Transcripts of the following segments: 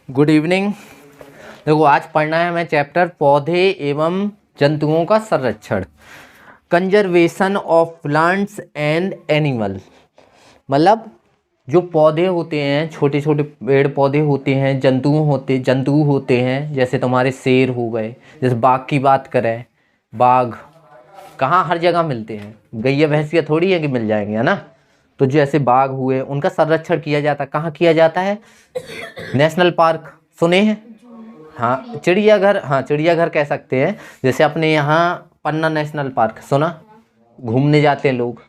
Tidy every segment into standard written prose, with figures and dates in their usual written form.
Good evening. देखो आज पढ़ना है हमें चैप्टर पौधे एवं जंतुओं का संरक्षण, conservation of plants and animal. मतलब जो पौधे होते हैं, छोटे छोटे पेड़ पौधे होते हैं, जंतु होते हैं, जैसे तुम्हारे शेर हो गए। जैसे बाघ की बात करें, बाघ कहाँ हर जगह मिलते हैं, गैया भैंसिया थोड़ी है कि मिल जाएंगे, है ना। तो जैसे बाघ हुए, उनका संरक्षण किया जाता है। कहाँ किया जाता है? नेशनल पार्क सुने हैं? हाँ, चिड़ियाघर। हाँ, चिड़ियाघर कह सकते हैं। जैसे अपने यहाँ पन्ना नेशनल पार्क सुना, घूमने जाते हैं लोग।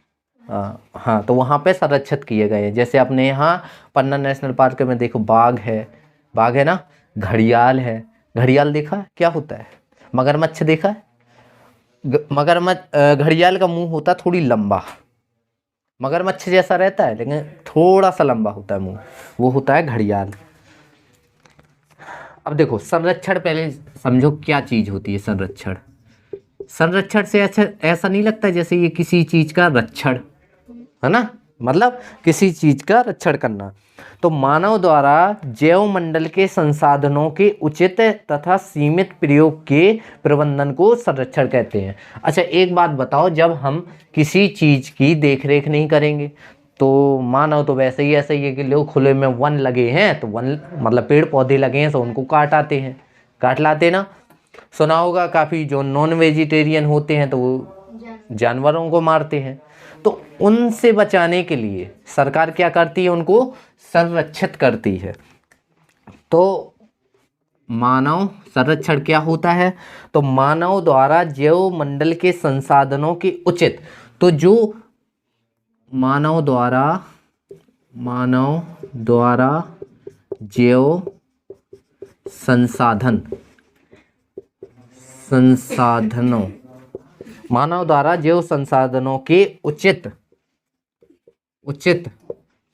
हाँ, तो वहाँ पे संरक्षित किए गए हैं। जैसे अपने यहाँ पन्ना नेशनल पार्क में देखो, बाघ है ना, घड़ियाल है। घड़ियाल देखा है? क्या होता है? मगरमच्छ देखा है? घड़ियाल का मुंह होता है थोड़ी लंबा, मगरमच्छ जैसा रहता है लेकिन थोड़ा सा लंबा होता है मुंह, वो होता है घड़ियाल। अब देखो संरक्षण पहले समझो क्या चीज होती है। संरक्षण से ऐसा नहीं लगता जैसे ये किसी चीज का रक्षण है ना, मतलब किसी चीज का रक्षण करना। तो मानव द्वारा जैव मंडल के संसाधनों के उचित तथा सीमित प्रयोग के प्रबंधन को संरक्षण कहते हैं। अच्छा एक बात बताओ, जब हम किसी चीज की देखरेख नहीं करेंगे तो मानव तो वैसे ही ऐसा ही है कि लोग खुले में वन लगे हैं तो वन मतलब पेड़ पौधे लगे हैं तो उनको काट लाते ना। सुना होगा काफ़ी जो नॉन वेजिटेरियन होते हैं तो वो जानवरों को मारते हैं। तो उनसे बचाने के लिए सरकार क्या करती है? उनको संरक्षित करती है। तो मानव संरक्षण क्या होता है? तो मानव द्वारा जैव मंडल के संसाधनों के उचित, तो जो मानव द्वारा जैव संसाधनों के उचित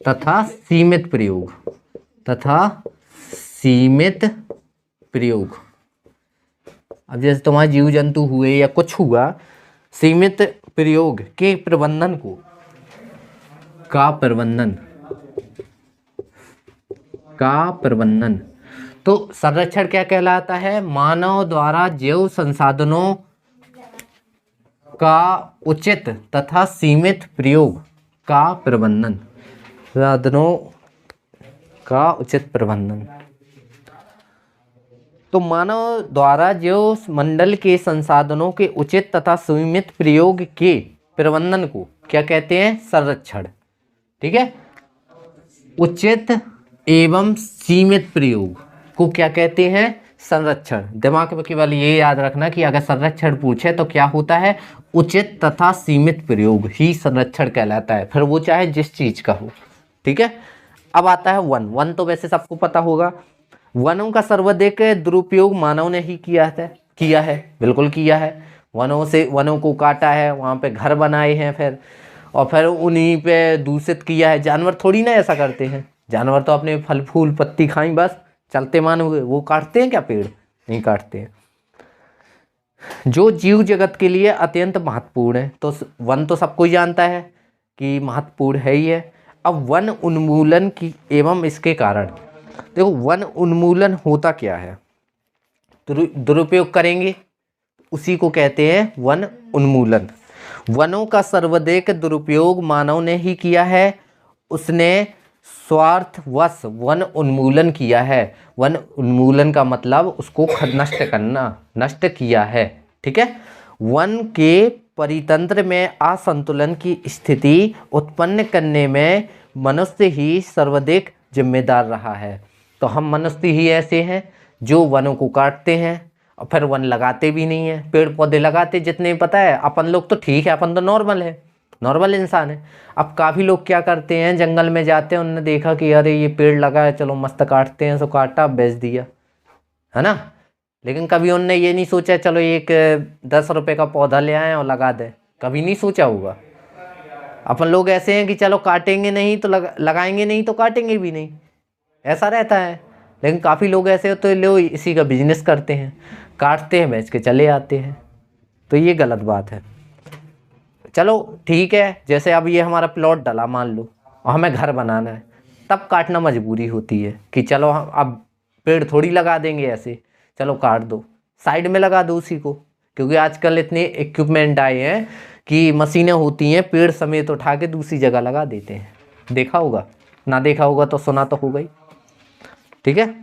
तथा सीमित प्रयोग। अब जैसे तुम्हारे जीव जंतु हुए या कुछ हुआ, सीमित प्रयोग के प्रबंधन का प्रबंधन। तो संरक्षण क्या कहलाता है? मानव द्वारा जैव संसाधनों का उचित तथा सीमित प्रयोग का प्रबंधन। तो मानव द्वारा जैव मंडल के संसाधनों के उचित तथा सीमित प्रयोग के प्रबंधन को क्या कहते हैं? संरक्षण। ठीक है, उचित एवं सीमित प्रयोग को क्या कहते हैं? संरक्षण। दिमाग में केवल ये याद रखना कि अगर संरक्षण पूछे तो क्या होता है? उचित तथा सीमित प्रयोग ही संरक्षण कहलाता है, फिर वो चाहे जिस चीज का हो। ठीक है, अब आता है वन तो वैसे सबको पता होगा। वनों का सर्वाधिक दुरुपयोग मानव ने ही किया है, बिल्कुल किया है। वनों को काटा है, वहाँ पे घर बनाए हैं फिर उन्हीं पे दूषित किया है। जानवर थोड़ी ना ऐसा करते हैं, जानवर तो अपने फल फूल पत्ती खाएं बस, चलते मानो। वो काटते हैं क्या पेड़? नहीं काटते हैं। जो जीव जगत के लिए अत्यंत महत्वपूर्ण है, तो वन तो सबको जानता है कि महत्वपूर्ण है ही है। अब वन उन्मूलन की एवं इसके कारण, देखो वन उन्मूलन होता क्या है? दुरुपयोग करेंगे उसी को कहते हैं वन उन्मूलन। वनों का सर्वाधिक दुरुपयोग मानव ने ही किया है, उसने स्वार्थवश वन उन्मूलन किया है। वन उन्मूलन का मतलब उसको नष्ट किया है। ठीक है, वन के परितंत्र में असंतुलन की स्थिति उत्पन्न करने में मनुष्य ही सर्वाधिक जिम्मेदार रहा है। तो हम मनुष्य ही ऐसे हैं जो वनों को काटते हैं और फिर वन लगाते भी नहीं है। पेड़ पौधे लगाते जितने पता है, अपन लोग तो ठीक है, अपन तो नॉर्मल इंसान है। अब काफ़ी लोग क्या करते हैं, जंगल में जाते हैं, उन्होंने देखा कि अरे ये पेड़ लगा है, चलो मस्त काटते हैं, सो काटा बेच दिया, है ना। लेकिन कभी उनने ये नहीं सोचा चलो एक 10 रुपए का पौधा ले आए और लगा दें, कभी नहीं सोचा होगा। अपन लोग ऐसे हैं कि चलो काटेंगे नहीं तो लगाएंगे नहीं तो काटेंगे भी नहीं, ऐसा रहता है। लेकिन काफ़ी लोग ऐसे होते हैं, लोग इसी का बिजनेस करते हैं, काटते हैं बेच के चले आते हैं। तो ये गलत बात है। चलो ठीक है, जैसे अब ये हमारा प्लॉट डला मान लो और हमें घर बनाना है, तब काटना मजबूरी होती है कि चलो अब पेड़ थोड़ी लगा देंगे ऐसे, चलो काट दो, साइड में लगा दो उसी को, क्योंकि आजकल इतने इक्विपमेंट आए हैं कि मशीनें होती हैं, पेड़ समेत उठा के दूसरी जगह लगा देते हैं। देखा होगा, ना देखा होगा तो सुना तो होगा ही। ठीक है,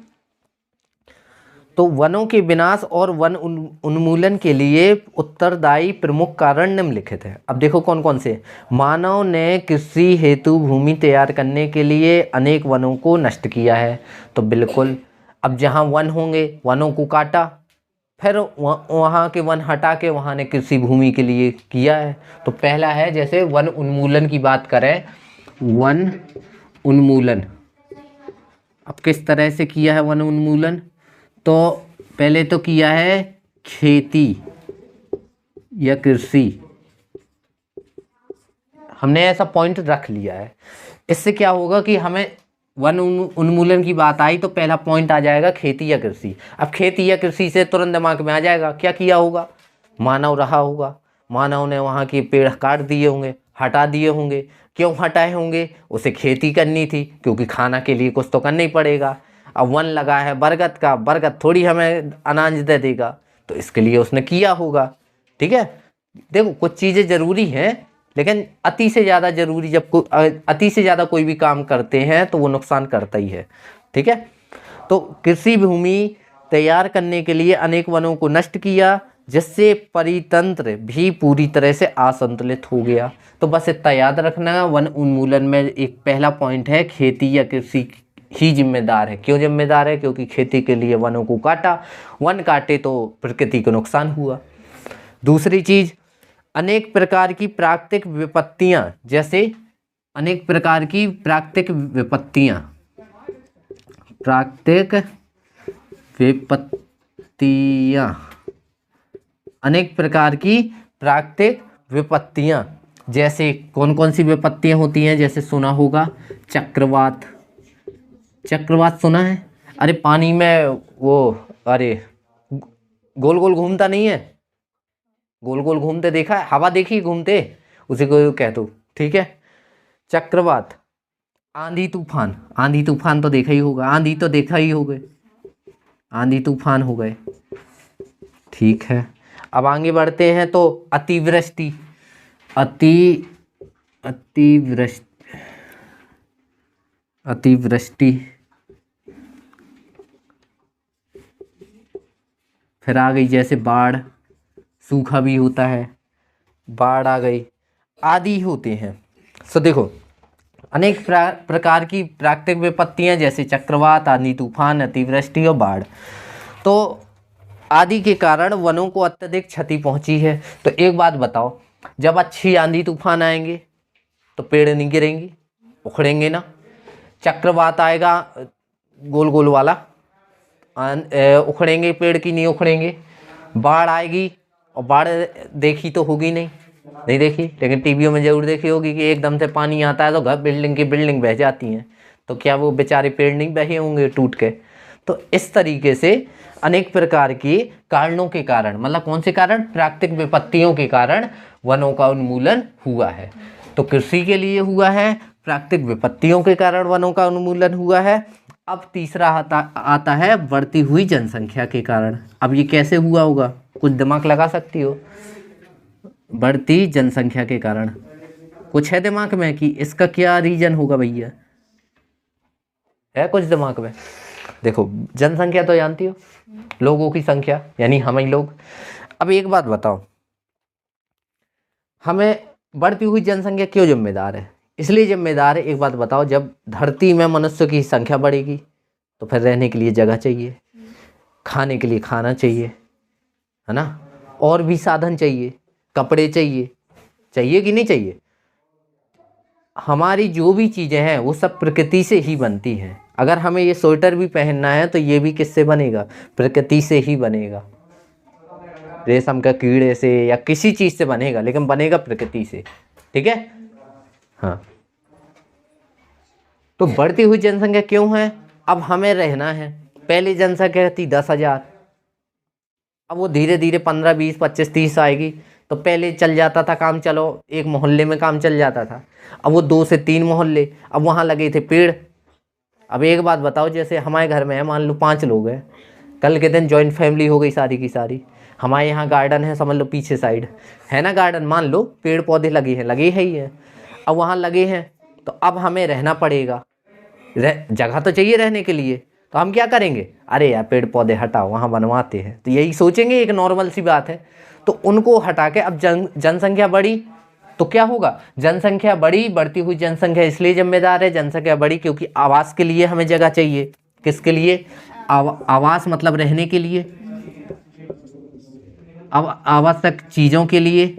तो वनों के विनाश और वन उन्मूलन के लिए उत्तरदायी प्रमुख कारण निम्नलिखित है। अब देखो कौन कौन से। मानव ने कृषि हेतु भूमि तैयार करने के लिए अनेक वनों को नष्ट किया है, तो बिल्कुल, अब जहाँ वन होंगे वनों को काटा, फिर वहाँ के वन हटा के वहाँ ने कृषि भूमि के लिए किया है। तो पहला है, जैसे वन उन्मूलन की बात करें, वन उन्मूलन अब किस तरह से किया है वन उन्मूलन, तो पहले तो किया है खेती या कृषि, हमने ऐसा पॉइंट रख लिया है। इससे क्या होगा कि हमें वन उन्मूलन की बात आई तो पहला पॉइंट आ जाएगा खेती या कृषि। अब खेती या कृषि से तुरंत दिमाग में आ जाएगा क्या किया होगा, मानव रहा होगा, मानव ने वहाँ के पेड़ काट दिए होंगे, हटा दिए होंगे। क्यों हटाए होंगे, उसे खेती करनी थी, क्योंकि खाना के लिए कुछ तो करना ही पड़ेगा। अब वन लगा है बरगद का, बरगद थोड़ी हमें अनाज दे देगा, तो इसके लिए उसने किया होगा। ठीक है, देखो कुछ चीज़ें ज़रूरी हैं, लेकिन अति से ज़्यादा ज़रूरी, जब अति से ज़्यादा कोई भी काम करते हैं तो वो नुकसान करता ही है। ठीक है, तो कृषि भूमि तैयार करने के लिए अनेक वनों को नष्ट किया, जिससे परितंत्र भी पूरी तरह से असंतुलित हो गया। तो बस इतना याद रखना, वन उन्मूलन में एक पहला पॉइंट है खेती या कृषि ही जिम्मेदार है। क्यों जिम्मेदार है, क्योंकि खेती के लिए वनों को काटा, वन काटे तो प्रकृति को नुकसान हुआ। दूसरी चीज़, अनेक प्रकार की प्राकृतिक विपत्तियां, जैसे अनेक प्रकार की प्राकृतिक विपत्तियां, प्राकृतिक विपत्तियां, अनेक प्रकार की प्राकृतिक विपत्तियां, जैसे कौन कौन सी विपत्तियां होती हैं, जैसे सुना होगा चक्रवात, चक्रवात सुना है, अरे पानी में वो, अरे गोल गोल घूमता नहीं है, गोल गोल घूमते देखा है, हवा देखी घूमते, उसी को कह दो। ठीक है, चक्रवात, आंधी तूफान, आंधी तूफान तो देखा ही होगा, आंधी तो देखा ही होगा, आंधी तूफान हो गए। ठीक है, अब आगे बढ़ते हैं तो अतिवृष्टि, अतिवृष्टि, फिर आ गई जैसे बाढ़, सूखा भी होता है, बाढ़ आ गई, आदि होते हैं। सो देखो, अनेक प्रकार की प्राकृतिक विपत्तियां जैसे चक्रवात, आंधी तूफान, अतिवृष्टि और बाढ़, तो आदि के कारण वनों को अत्यधिक क्षति पहुंची है। तो एक बात बताओ, जब अच्छी आंधी तूफान आएंगे तो पेड़ नहीं गिरेंगे, उखड़ेंगे ना। चक्रवात आएगा गोल गोल वाला, उखड़ेंगे पेड़ की नहीं उखड़ेंगे। बाढ़ आएगी, और बाढ़ देखी तो होगी नहीं देखी, लेकिन टीवियों में जरूर देखी होगी कि एकदम से पानी आता है तो घर बिल्डिंग की बिल्डिंग बह जाती हैं, तो क्या वो बेचारे पेड़ नहीं बहे होंगे टूट के। तो इस तरीके से अनेक प्रकार के कारणों के कारण, मतलब कौन से कारण, प्राकृतिक विपत्तियों के कारण वनों का उन्मूलन हुआ है। तो कृषि के लिए हुआ है, प्राकृतिक विपत्तियों के कारण वनों का उन्मूलन हुआ है। अब तीसरा आता है बढ़ती हुई जनसंख्या के कारण। अब ये कैसे हुआ होगा, कुछ दिमाग लगा सकती हो। बढ़ती जनसंख्या के कारण कुछ है दिमाग में कि इसका क्या रीजन होगा भैया, है कुछ दिमाग में? देखो, जनसंख्या तो जानती हो, लोगों की संख्या, यानी हम ही लोग। अब एक बात बताओ, हमें बढ़ती हुई जनसंख्या क्यों जिम्मेदार है? इसलिए जिम्मेदार है, एक बात बताओ, जब धरती में मनुष्य की संख्या बढ़ेगी तो फिर रहने के लिए जगह चाहिए, खाने के लिए खाना चाहिए, है ना, और भी साधन चाहिए, कपड़े चाहिए कि नहीं चाहिए? हमारी जो भी चीज़ें हैं वो सब प्रकृति से ही बनती हैं। अगर हमें ये स्वेटर भी पहनना है तो ये भी किससे बनेगा? प्रकृति से ही बनेगा, रेशम का कीड़े से या किसी चीज़ से बनेगा, लेकिन बनेगा प्रकृति से। ठीक है, हाँ। तो बढ़ती हुई जनसंख्या क्यों है? अब हमें रहना है, पहले जनसंख्या थी 10,000, अब वो धीरे धीरे 15, 20, 25, 30 आएगी। तो पहले चल जाता था काम, चलो एक मोहल्ले में काम चल जाता था, अब वो 2 से 3 मोहल्ले, अब वहाँ लगे थे पेड़, अब एक बात बताओ, जैसे हमारे घर में है, मान लो 5 लोग हैं, कल के दिन जॉइंट फैमिली हो गई सारी की सारी, हमारे यहाँ गार्डन है, समझ लो पीछे साइड है ना गार्डन, मान लो पेड़ पौधे लगे है ही है, अब वहाँ लगे हैं तो अब हमें रहना पड़ेगा, जगह तो चाहिए रहने के लिए, तो हम क्या करेंगे, अरे यार पेड़ पौधे हटाओ वहाँ बनवाते हैं, तो यही सोचेंगे, एक नॉर्मल सी बात है। तो उनको हटा के अब जनसंख्या बढ़ी तो क्या होगा, जनसंख्या बढ़ी, बढ़ती हुई जनसंख्या इसलिए जिम्मेदार है, जनसंख्या बढ़ी क्योंकि आवास के लिए हमें जगह चाहिए, किसके लिए, आवास मतलब रहने के लिए, आवश्यक चीज़ों के लिए,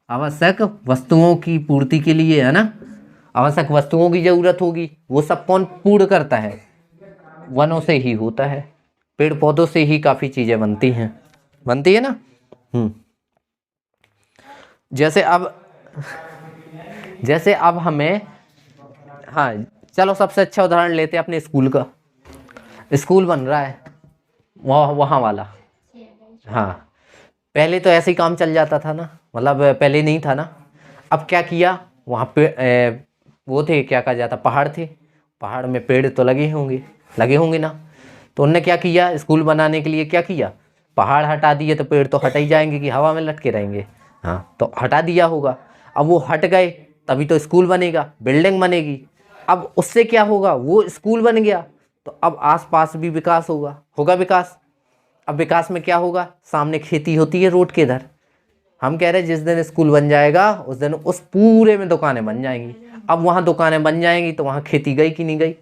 आवश्यक वस्तुओं की पूर्ति के लिए, है ना, आवश्यक वस्तुओं की जरूरत होगी, वो सब कौन पूर्ण करता है, वनों से ही होता है, पेड़ पौधों से ही काफ़ी चीज़ें बनती है ना। जैसे अब हमें, हाँ चलो सबसे अच्छा उदाहरण लेते हैं अपने स्कूल का, स्कूल बन रहा है वहाँ वाला, हाँ पहले तो ऐसे ही काम चल जाता था ना, मतलब पहले नहीं था ना, अब क्या किया, वहाँ पे वो थे, क्या कहा जाता, पहाड़ थे, पहाड़ में पेड़ तो लगे होंगे ना, तो उनने क्या किया, स्कूल बनाने के लिए क्या किया, पहाड़ हटा दिए, तो पेड़ तो हट ही जाएंगे कि हवा में लटके रहेंगे, हाँ तो हटा दिया होगा, अब वो हट गए तभी तो स्कूल बनेगा, बिल्डिंग बनेगी, अब उससे क्या होगा, वो स्कूल बन गया तो अब आसपास भी विकास होगा विकास, अब विकास में क्या होगा, सामने खेती होती है रोड के इधर, हम कह रहे हैं जिस दिन स्कूल बन जाएगा उस दिन उस पूरे में दुकानें बन जाएंगी, अब वहाँ दुकानें बन जाएंगी तो वहाँ खेती गई कि नहीं गई,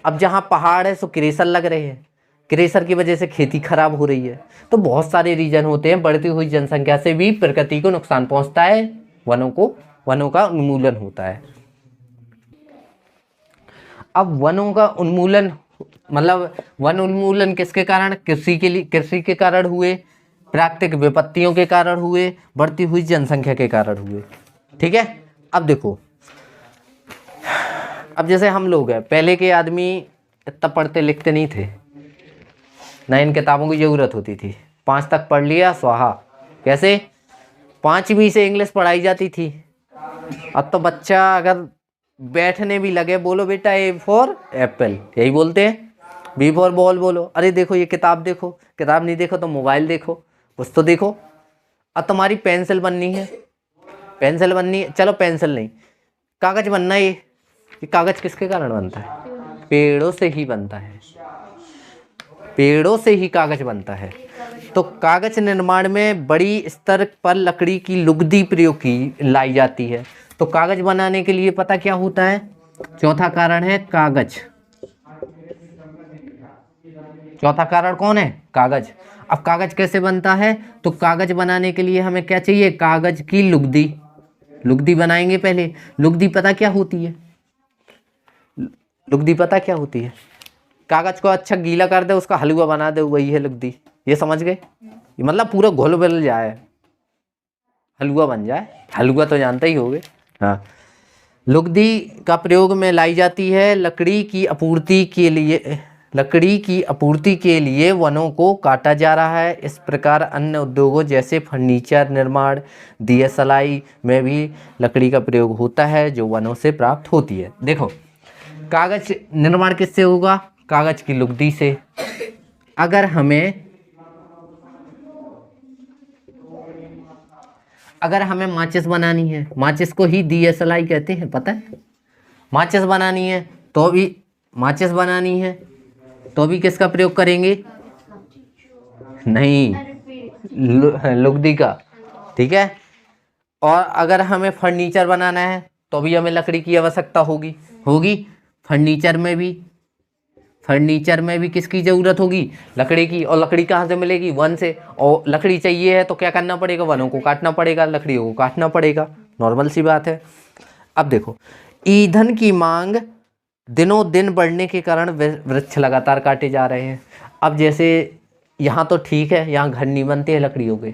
अब जहाँ पहाड़ है सो क्रेशर लग रहे हैं, क्रेशर की वजह से खेती खराब हो रही है, तो बहुत सारे रीजन होते हैं, बढ़ती हुई जनसंख्या से भी प्रकृति को नुकसान पहुँचता है, वनों का उन्मूलन होता है। अब वनों का उन्मूलन मतलब वन उन्मूलन किसके कारण, कृषि के कारण हुए, प्राकृतिक विपत्तियों के कारण हुए, बढ़ती हुई जनसंख्या के कारण हुए, ठीक है। अब देखो, अब जैसे हम लोग हैं, पहले के आदमी इतना पढ़ते लिखते नहीं थे ना, इन किताबों की ज़रूरत होती थी, 5 तक पढ़ लिया स्वाहा, कैसे 5वीं से इंग्लिश पढ़ाई जाती थी, अब तो बच्चा अगर बैठने भी लगे, बोलो बेटा A फॉर एप्पल, यही बोलते हैं, B फॉर बॉल बोलो, अरे देखो ये किताब देखो, किताब नहीं देखो तो मोबाइल देखो, कुछ तो देखो। अब तुम्हारी पेंसिल बननी है, चलो पेंसिल नहीं, कागज़ बनना है, ये कागज़ किसके कारण बनता है, पेड़ों से ही बनता है, पेड़ों से ही कागज़ बनता है। तो कागज़ निर्माण में बड़ी स्तर पर लकड़ी की लुगदी प्रयोग की लाई जाती है, तो कागज़ बनाने के लिए पता क्या होता है, चौथा कारण है कागज़, चौथा कारण कौन है, कागज़। अब कागज़ कैसे बनता है, तो कागज़ बनाने के लिए हमें क्या चाहिए, कागज़ की लुगदी बनाएंगे पहले, लुगदी पता क्या होती है, कागज़ को अच्छा गीला कर दे, उसका हलवा बना दे, वही है लुगदी, ये समझ गए, ये मतलब पूरा घुल मिल जाए, हलवा बन जाए, हलवा तो जानते ही होगे, हाँ। लुगदी का प्रयोग में लाई जाती है लकड़ी की आपूर्ति के लिए वनों को काटा जा रहा है। इस प्रकार अन्य उद्योगों जैसे फर्नीचर निर्माण, दिया सलाई में भी लकड़ी का प्रयोग होता है जो वनों से प्राप्त होती है। देखो, कागज़ निर्माण किससे होगा, कागज़ की लुगदी से। अगर हमें माचिस बनानी है, माचिस को ही दिया सलाई कहते हैं, पता है, माचिस बनानी है तो भी किसका प्रयोग करेंगे, नहीं, लुगदी का, ठीक है। और अगर हमें फर्नीचर बनाना है तो भी हमें लकड़ी की आवश्यकता होगी। फर्नीचर में भी किसकी ज़रूरत होगी, लकड़ी की। और लकड़ी कहाँ से मिलेगी, वन से। और लकड़ी चाहिए है तो क्या करना पड़ेगा, वनों को काटना पड़ेगा, लकड़ियों को काटना पड़ेगा, नॉर्मल सी बात है। अब देखो, ईंधन की मांग दिनों दिन बढ़ने के कारण वृक्ष लगातार काटे जा रहे हैं। अब जैसे यहाँ तो ठीक है, यहाँ घर नहीं बनते हैं लकड़ियों के,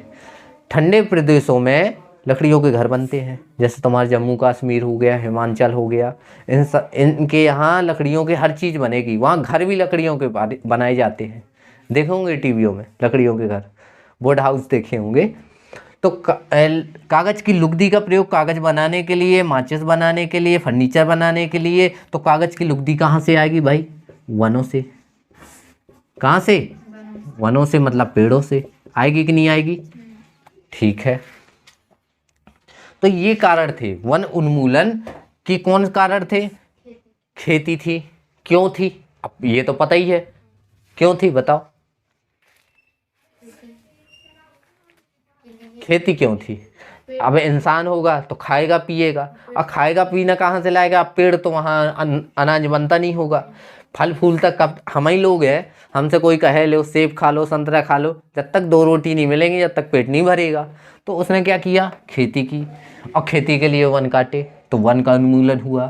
ठंडे प्रदेशों में लकड़ियों के घर बनते हैं, जैसे तुम्हारा जम्मू कश्मीर हो गया, हिमाचल हो गया, इनके यहाँ लकड़ियों की हर चीज़ बनेगी, वहाँ घर भी लकड़ियों के बनाए जाते हैं। देखे होंगे टीवियों में लकड़ियों के घर, बोर्ड हाउस देखे होंगे। तो कागज की लुगदी का प्रयोग कागज बनाने के लिए, माचिस बनाने के लिए, फर्नीचर बनाने के लिए। तो कागज की लुगदी कहाँ से आएगी भाई? वनों से। कहाँ से? वनों से, मतलब पेड़ों से। आएगी कि नहीं आएगी? ठीक है, तो ये कारण थे वन उन्मूलन की। कौन कारण थे? खेती थी। क्यों थी? अब ये तो पता ही है क्यों थी, बताओ। खेती क्यों थी? अब इंसान होगा तो खाएगा पिएगा, और खाएगा पीना कहाँ से लाएगा? अब पेड़ तो वहाँ अनाज बनता नहीं होगा। फल फूल तक अब हम ही लोग हैं, हमसे कोई कहे लो सेब खा लो, संतरा खा लो, जब तक 2 रोटी नहीं मिलेंगी, जब तक पेट नहीं भरेगा। तो उसने क्या किया? खेती की, और खेती के लिए वन काटे, तो वन का उन्मूलन हुआ।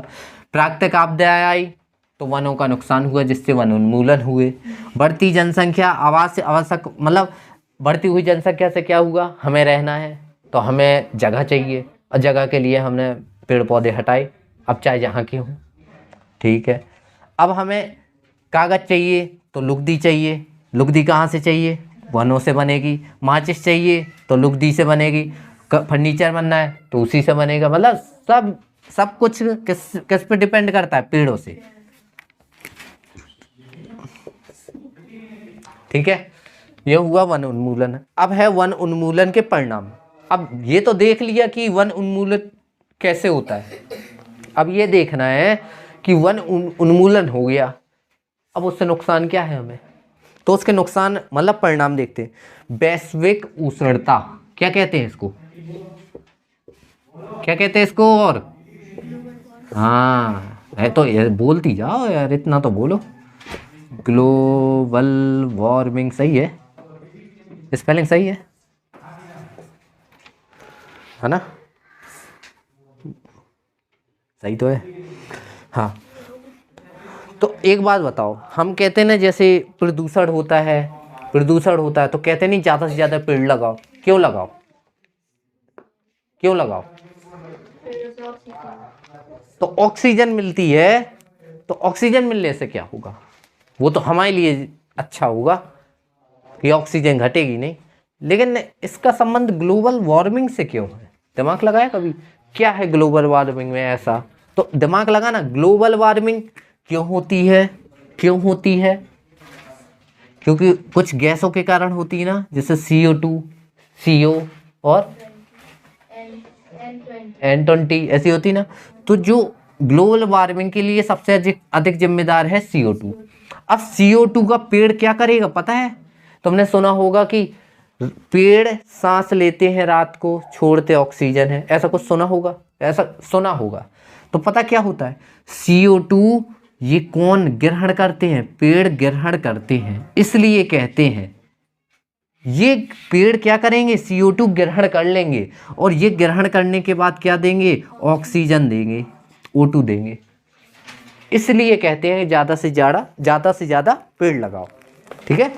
प्राकृतिक आपदाएं आई तो वनों का नुकसान हुआ, जिससे वन उन्मूलन हुए। बढ़ती जनसंख्या, आवास आवश्यक, मतलब बढ़ती हुई जनसंख्या से क्या हुआ? हमें रहना है तो हमें जगह चाहिए, और जगह के लिए हमने पेड़ पौधे हटाए, अब चाहे जहाँ के हों। ठीक है, अब हमें कागज चाहिए तो लुगदी चाहिए। लुगदी कहाँ से चाहिए? वनों से बनेगी। माचिस चाहिए तो लुगदी से बनेगी। फर्नीचर बनना है तो उसी से बनेगा। मतलब सब कुछ किस पे डिपेंड करता है? पेड़ों से। ठीक है, यह हुआ वन उन्मूलन। अब है वन उन्मूलन के परिणाम। अब ये तो देख लिया कि वन उन्मूलन कैसे होता है, अब ये देखना है कि वन उन्मूलन हो गया, अब उससे नुकसान क्या है हमें। तो उसके नुकसान मतलब परिणाम देखते हैं। वैश्विक उष्णता, क्या कहते हैं इसको? क्या कहते हैं इसको? और हाँ है तो ये बोलती जाओ यार, इतना तो बोलो। ग्लोबल वार्मिंग सही है, स्पेलिंग सही है ना? सही तो है, हाँ। तो एक बात बताओ, हम कहते हैं ना जैसे प्रदूषण होता है, तो कहते नहीं ज़्यादा से ज़्यादा पेड़ लगाओ। क्यों लगाओ? क्यों लगाओ? तो ऑक्सीजन मिलती है, तो ऑक्सीजन मिलने से क्या होगा? वो तो हमारे लिए अच्छा होगा कि ऑक्सीजन घटेगी नहीं। लेकिन इसका संबंध ग्लोबल वार्मिंग से क्यों है? दिमाग लगाया कभी? क्या है ग्लोबल वार्मिंग में ऐसा? तो दिमाग लगाना, ग्लोबल वार्मिंग क्यों होती है? क्यों होती है? क्योंकि कुछ गैसों के कारण होती है ना, जैसे CO2, CO और N20 ऐसी होती ना। तो जो ग्लोबल वार्मिंग के लिए सबसे अधिक जिम्मेदार है CO2। अब CO2 का पेड़ क्या करेगा पता है? तुमने सुना होगा कि पेड़ सांस लेते हैं रात को, छोड़ते ऑक्सीजन है, ऐसा कुछ सुना होगा, ऐसा सुना होगा। तो पता क्या होता है? CO2 ये कौन ग्रहण करते हैं? पेड़ ग्रहण करते हैं। इसलिए कहते हैं ये पेड़ क्या करेंगे? CO2 ग्रहण कर लेंगे, और ये ग्रहण करने के बाद क्या देंगे? ऑक्सीजन देंगे, O2 देंगे। इसलिए कहते हैं ज़्यादा से ज़्यादा पेड़ लगाओ। ठीक है,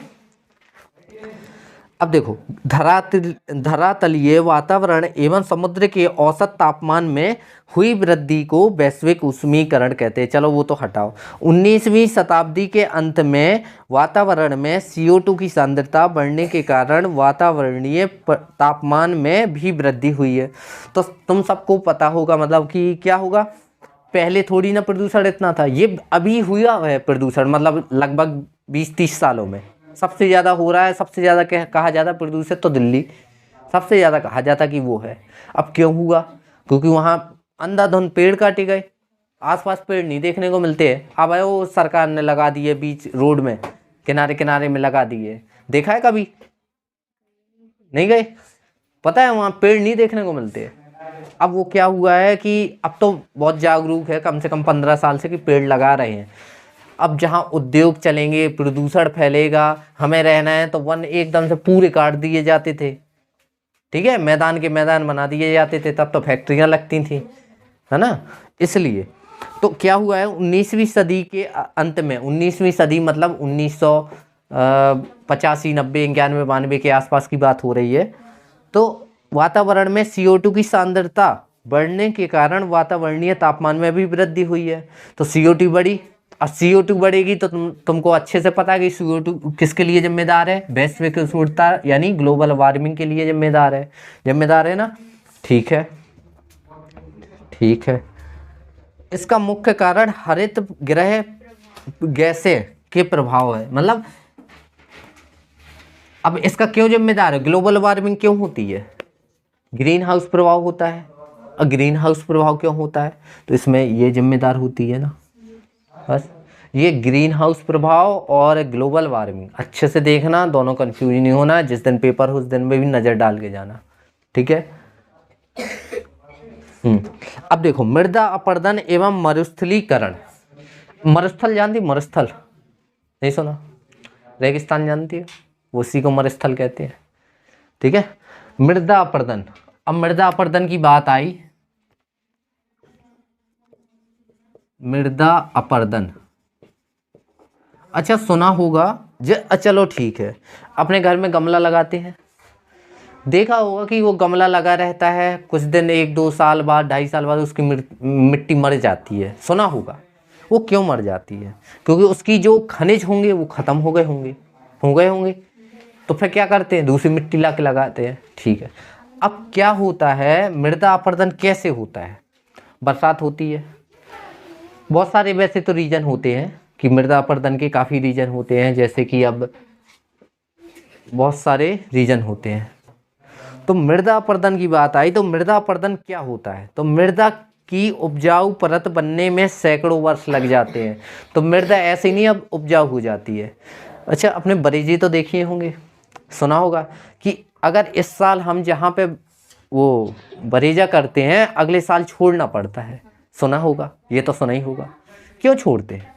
अब देखो, धरातलीय वातावरण एवं समुद्र के औसत तापमान में हुई वृद्धि को वैश्विक ऊष्मीकरण कहते हैं। चलो वो तो हटाओ। 19वीं शताब्दी के अंत में वातावरण में CO2 की सांद्रता बढ़ने के कारण वातावरणीय तापमान में भी वृद्धि हुई है। तो तुम सबको पता होगा मतलब कि क्या होगा, पहले थोड़ी ना प्रदूषण इतना था, ये अभी हुआ है प्रदूषण, मतलब लगभग 20-30 सालों में सबसे ज़्यादा हो रहा है। सबसे ज़्यादा कहा जाता प्रदूषित तो दिल्ली, सबसे ज़्यादा कहा जाता कि वो है। अब क्यों हुआ? क्योंकि वहाँ अंधाधुंध पेड़ काटे गए, आसपास पेड़ नहीं देखने को मिलते हैं। अब वो सरकार ने लगा दिए बीच रोड में, किनारे किनारे में लगा दिए। देखा है कभी? नहीं गए? पता है वहाँ पेड़ नहीं देखने को मिलते हैं। अब वो क्या हुआ है कि अब तो बहुत जागरूक है, कम से कम 15 साल से कि पेड़ लगा रहे हैं। अब जहाँ उद्योग चलेंगे, प्रदूषण फैलेगा, हमें रहना है, तो वन एकदम से पूरे काट दिए जाते थे। ठीक है, मैदान के मैदान बना दिए जाते थे, तब तो फैक्ट्रियाँ लगती थी, है ना। इसलिए तो क्या हुआ है 19वीं सदी के अंत में, 19वीं सदी मतलब 1985, 90, 91, 92 के आसपास की बात हो रही है। तो वातावरण में CO2 की सांद्रता बढ़ने के कारण वातावरणीय तापमान में भी वृद्धि हुई है। तो CO2 बढ़ी, अब CO2 बढ़ेगी तो तुमको अच्छे से पता है कि CO2 किसके लिए जिम्मेदार है, वैश्विक उष्णता यानी ग्लोबल वार्मिंग के लिए जिम्मेदार है ना। ठीक है, ठीक है। इसका मुख्य कारण हरित गृह गैसें के प्रभाव है, मतलब अब इसका क्यों जिम्मेदार है, ग्लोबल वार्मिंग क्यों होती है, ग्रीन हाउस प्रभाव होता है। और ग्रीन हाउस प्रभाव क्यों होता है, तो इसमें ये जिम्मेदार होती है ना। बस ये ग्रीन हाउस प्रभाव और ग्लोबल वार्मिंग अच्छे से देखना, दोनों कंफ्यूज नहीं होना, जिस दिन पेपर हो उस दिन में भी नज़र डाल के जाना, ठीक है। अब देखो, मृदा अपरदन एवं मरुस्थलीकरण। मरुस्थल जानती, मरुस्थल नहीं सुना, रेगिस्तान जानती है, उसी को मरुस्थल कहते हैं, ठीक है। मृदा अपरदन, अब मृदा अपरदन की बात आई, मृदा अपरदन अच्छा सुना होगा, चलो ठीक है। अपने घर में गमला लगाते हैं, देखा होगा कि वो गमला लगा रहता है, कुछ दिन 1-2 साल बाद, 2.5 साल बाद उसकी मिट्टी मर जाती है, सुना होगा। वो क्यों मर जाती है, क्योंकि उसकी जो खनिज होंगे वो ख़त्म हो गए होंगे। तो फिर क्या करते हैं, दूसरी मिट्टी ला के लगाते हैं, ठीक है। अब क्या होता है, मृदा अपरदन कैसे होता है, बरसात होती है, बहुत सारे वैसे तो रीजन होते हैं कि मृदा अपरदन के काफ़ी रीजन होते हैं, जैसे कि अब बहुत सारे रीजन होते हैं। तो मृदा अपरदन की बात आई, तो मृदा अपरदन क्या होता है, तो मृदा की उपजाऊ परत बनने में सैकड़ों वर्ष लग जाते हैं। तो मृदा ऐसे ही नहीं अब उपजाऊ हो जाती है। अच्छा, अपने बरेजी तो देखिए होंगे, सुना होगा कि अगर इस साल हम जहाँ पे वो बरेजा करते हैं अगले साल छोड़ना पड़ता है, सुना होगा, ये तो सुना ही होगा। क्यों छोड़ते हैं,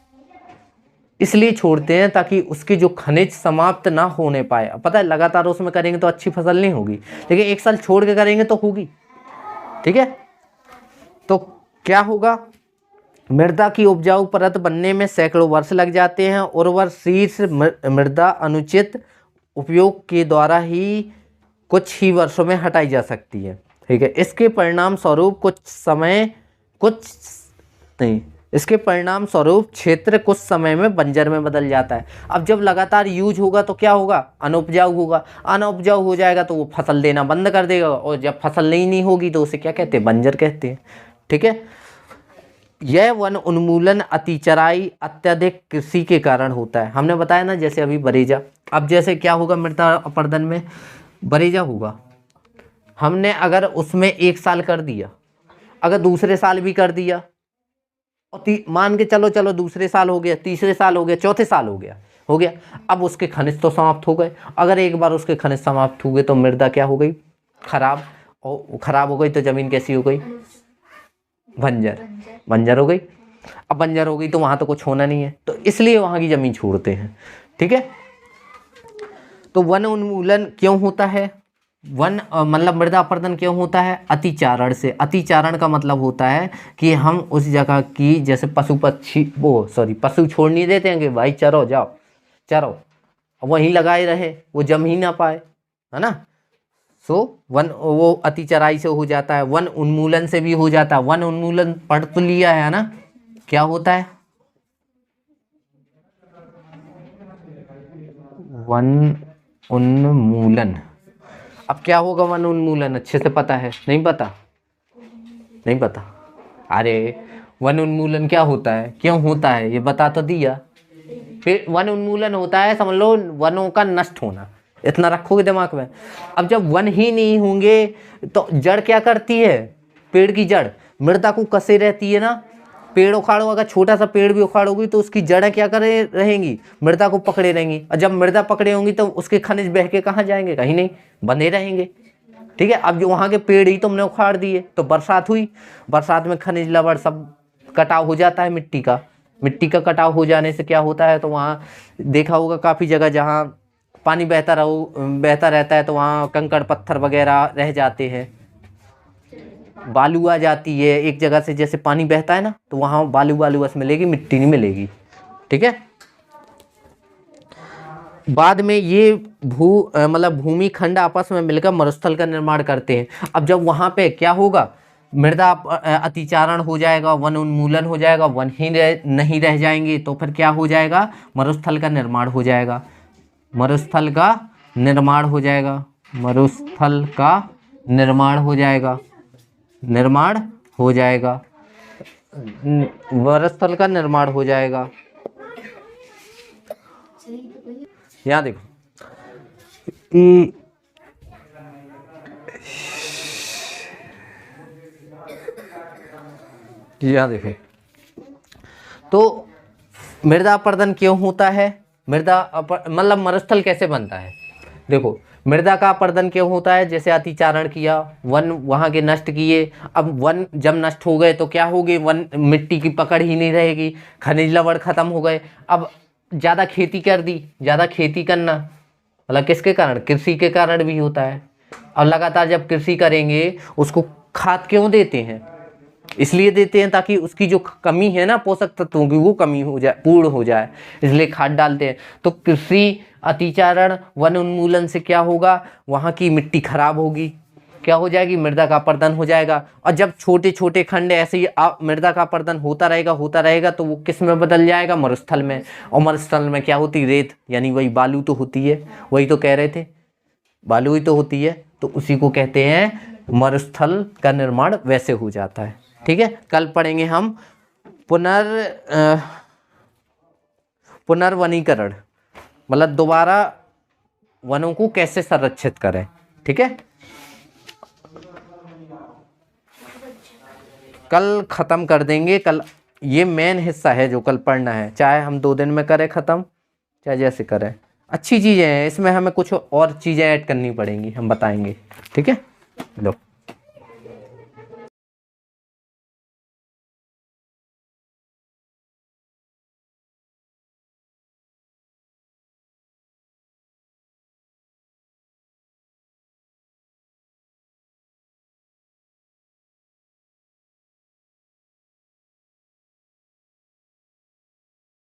इसलिए छोड़ते हैं ताकि उसकी जो खनिज समाप्त ना होने पाए। अब पता है, लगातार उसमें करेंगे तो अच्छी फसल नहीं होगी, लेकिन एक साल छोड़ के करेंगे तो होगी, ठीक है। तो क्या होगा, मृदा की उपजाऊ परत बनने में सैकड़ों वर्ष लग जाते हैं। उर्वर शीर्ष मृदा अनुचित उपयोग के द्वारा ही कुछ ही वर्षों में हटाई जा सकती है, ठीक है। इसके परिणाम स्वरूप इसके परिणाम स्वरूप क्षेत्र कुछ समय में बंजर में बदल जाता है। अब जब लगातार यूज होगा तो क्या होगा, अनउपजाऊ होगा, अनउपजाऊ हो जाएगा तो वो फसल देना बंद कर देगा, और जब फसल नहीं होगी तो उसे क्या कहते हैं, बंजर कहते हैं, ठीक है। यह वन उन्मूलन अतिचराई अत्यधिक कृषि के कारण होता है। हमने बताया ना, जैसे अभी बरेजा, अब जैसे क्या होगा, मृदा अपरदन में बरेजा होगा, हमने अगर उसमें 1 साल कर दिया, अगर दूसरे साल भी कर दिया, और मान के चलो दूसरे साल हो गया, तीसरे साल हो गया, चौथे साल हो गया, अब उसके खनिज तो समाप्त हो गए। अगर एक बार उसके खनिज समाप्त हो गए तो मृदा क्या हो गई, खराब, और खराब हो गई तो जमीन कैसी हो गई, बंजर हो गई। अब बंजर हो गई तो वहां तो कुछ होना नहीं है, तो इसलिए वहां की जमीन छोड़ते हैं, ठीक है। तो वन उन्मूलन क्यों होता है, मतलब मृदा अपरदन क्यों होता है, अतिचारण से। अतिचारण का मतलब होता है कि हम उस जगह की, जैसे पशु छोड़ नहीं देते हैं कि भाई चरो जाओ चरो, वहीं लगाए रहे, वो जम ही ना पाए, है ना। वो अतिचराई से हो जाता है, वन उन्मूलन से भी हो जाता है। वन उन्मूलन पढ़ तो लिया है ना, क्या होता है, वन उन्मूलन। अब क्या होगा वन उन्मूलन, अच्छे से पता है, नहीं पता, अरे वन उन्मूलन क्या होता है, क्यों होता है, ये बता तो दिया। फिर वन उन्मूलन होता है, समझ लो, वनों का नष्ट होना, इतना रखोगे दिमाग में। अब जब वन ही नहीं होंगे तो जड़ क्या करती है, पेड़ की जड़ मृदा को कसे रहती है ना। पेड़ उखाड़ो, अगर छोटा सा पेड़ भी उखाड़ोगी तो उसकी जड़ें क्या करे रहेंगी, मृदा को पकड़े रहेंगी, और जब मृदा पकड़े होंगी तो उसके खनिज बह के कहाँ जाएंगे, कहीं नहीं, बंधे रहेंगे, ठीक है। अब जो वहाँ के पेड़ ही तुमने उखाड़ दिए तो बरसात हुई, बरसात में खनिज लवण सब कटाव हो जाता है, मिट्टी का कटाव हो जाने से क्या होता है, तो वहाँ देखा होगा काफ़ी जगह जहाँ पानी बहता रहता है तो वहाँ कंकड़ पत्थर वगैरह रह जाते हैं, बालू आ जाती है एक जगह से, जैसे पानी बहता है ना तो वहाँ बालू बस मिलेगी, मिट्टी नहीं मिलेगी, ठीक है। बाद में ये भूमि खंड आपस में मिलकर मरुस्थल का निर्माण करते हैं। अब जब वहाँ पे क्या होगा, मृदा अतिचारण हो जाएगा, वन उन्मूलन हो जाएगा, वन ही नहीं रह जाएंगे, तो फिर क्या हो जाएगा, मरुस्थल का निर्माण हो जाएगा, मरुस्थल का निर्माण हो जाएगा, मरुस्थल का निर्माण हो जाएगा, निर्माण हो जाएगा, मरुस्थल का निर्माण हो जाएगा। यहाँ देखो कि यहाँ देखो तो मृदा अपरदन क्यों होता है, मतलब मरुस्थल कैसे बनता है। देखो मृदा का अपरदन क्यों होता है, जैसे अतिचारण किया, वन वहाँ के नष्ट किए, अब वन जब नष्ट हो गए तो क्या हो गए, वन मिट्टी की पकड़ ही नहीं रहेगी, खनिज लवण खत्म हो गए, अब ज़्यादा खेती कर दी, ज़्यादा खेती करना मतलब किसके कारण, कृषि के कारण भी होता है। अब लगातार जब कृषि करेंगे, उसको खाद क्यों देते हैं, इसलिए देते हैं ताकि उसकी जो कमी है ना पोषक तत्वों की, वो कमी हो जाए, पूर्ण हो जाए, इसलिए खाद डालते हैं। तो कृषि अतिचारण वन उन्मूलन से क्या होगा, वहाँ की मिट्टी खराब होगी, क्या हो जाएगी, मृदा का अपरदन हो जाएगा। और जब छोटे छोटे खंड ऐसे ही मृदा का अपरदन होता रहेगा तो वो किस में बदल जाएगा, मरुस्थल में। और मरुस्थल में क्या होती, रेत, यानी वही बालू तो होती है, वही तो कह रहे थे, बालू ही तो होती है, तो उसी को कहते हैं मरुस्थल का निर्माण वैसे हो जाता है। ठीक है, कल पढ़ेंगे हम पुनर्वनीकरण, मतलब दोबारा वनों को कैसे संरक्षित करें। ठीक है, कल खत्म कर देंगे, कल ये मेन हिस्सा है जो कल पढ़ना है, चाहे हम 2 दिन में करें खत्म, चाहे जैसे करें। अच्छी चीज़ें हैं इसमें, हमें कुछ और चीज़ें ऐड करनी पड़ेंगी, हम बताएंगे। ठीक है, लो।